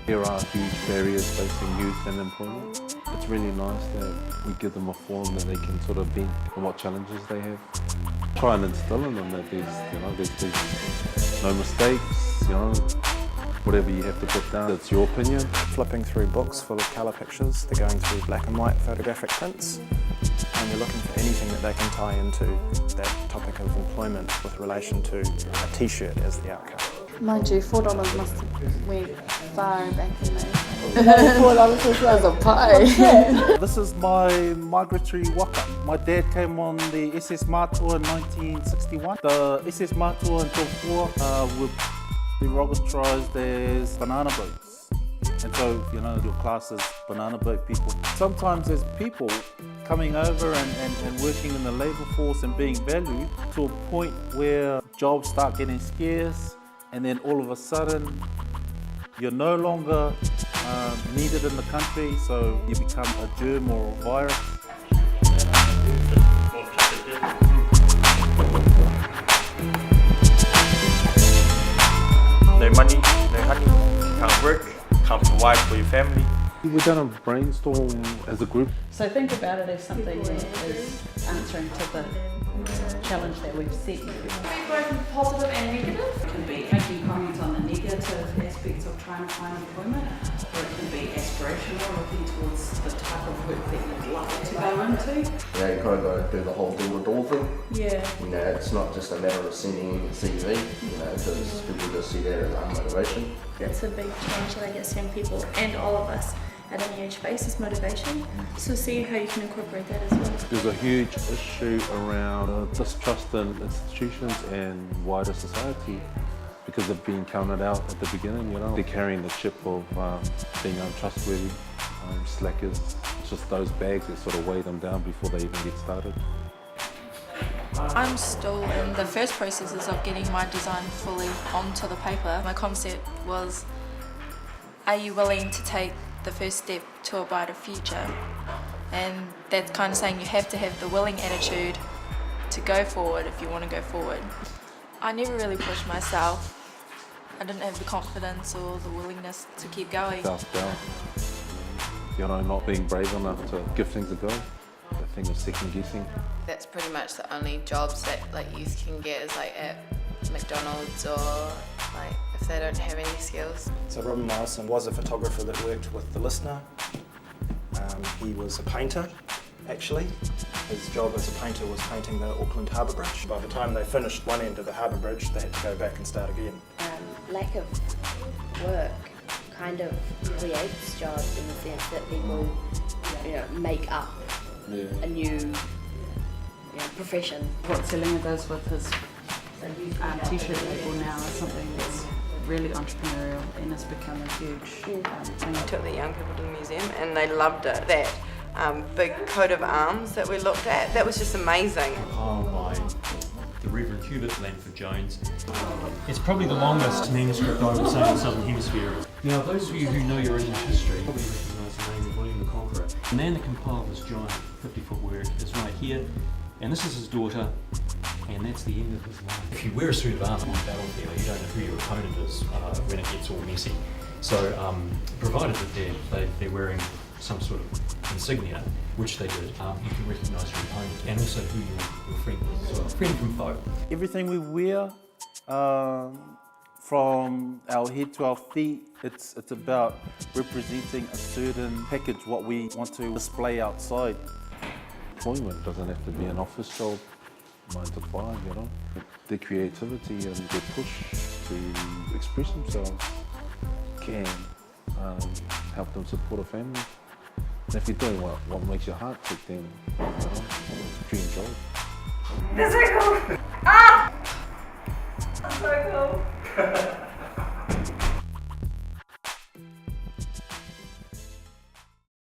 There are huge barriers facing youth and employment. It's really nice that we give them a forum that they can sort of vent on what challenges they have. Try and instill in them that there's no mistakes, whatever you have to put down, it's your opinion. Flipping through books full of colour pictures, they're going through black and white photographic prints, and they're looking for anything that they can tie into that topic of employment with relation to a T-shirt as the outcome. Mind you, $4 must have went far back in the $4 was a pie. This is my migratory waka. My dad came on the SS Matua in 1961. The SS Matua and Tofua were derogatized as banana boats. And so, your class is banana boat people. Sometimes there's people coming over and working in the labour force and being valued to a point where jobs start getting scarce, and then all of a sudden you're no longer needed in the country, so you become a germ or a virus. No money, no honey, can't work, can't provide for your family. We've done a brainstorm as a group. So think about it as something that is answering to the challenge that we've set. It can be both positive and negative. It can be making comments on the negative aspects of trying to find employment, or it can be aspirational, looking towards the type of work that you'd like to go into. You kind of got to do the whole door-to-door thing. Yeah. It's not just a matter of sending a CV, because people just see that as unmotivation. It's a big challenge that I guess young people and all of us at any age face is motivation. So see how you can incorporate that as well. There's a huge issue around distrust in institutions and wider society because they've been counted out at the beginning, They're carrying the chip of being untrustworthy, slackers. It's just those bags that sort of weigh them down before they even get started. I'm still in the first processes of getting my design fully onto the paper. My concept was, are you willing to take the first step to a brighter future? And that's kind of saying you have to have the willing attitude to go forward if you want to go forward. I never really pushed myself. I didn't have the confidence or the willingness to keep going. Self-doubt, not being brave enough to give things a go. The thing of second guessing. That's pretty much the only jobs that youth can get is at McDonald's or if they don't have any skills. So Robin Morrison was a photographer that worked with the Listener. He was a painter, actually. His job as a painter was painting the Auckland Harbour Bridge. By the time they finished one end of the Harbour Bridge, they had to go back and start again. Lack of work kind of creates jobs in the sense that people, make up a new profession. What Siliga does with his T-shirt label now is something that's really entrepreneurial and has become a huge thing. We took the young people to the museum and they loved it. That big coat of arms that we looked at, that was just amazing. Compiled by the Reverend Hubert Lanford Jones. It's probably the longest manuscript I would say in the Southern Hemisphere. Now, those of you who know your English history probably recognise the name of William the Conqueror. The man that compiled this giant 50-foot work is right here, and this is his daughter, and that's the end of his life. If you wear a suit of armour on the battlefield, you don't know who your opponent is when it gets all messy. So, provided that they're wearing some sort of insignia, which they did, you can recognise your opponent and also who your friend is as well. Friend from foe. Everything we wear, from our head to our feet, it's about representing a certain package, what we want to display outside. Employment doesn't have to be an office job, 9 to 5, Their creativity and their push to express themselves can help them support a family. And if you're doing what makes your heart tick, then dream job. That's so cool! Ah! That's so cool!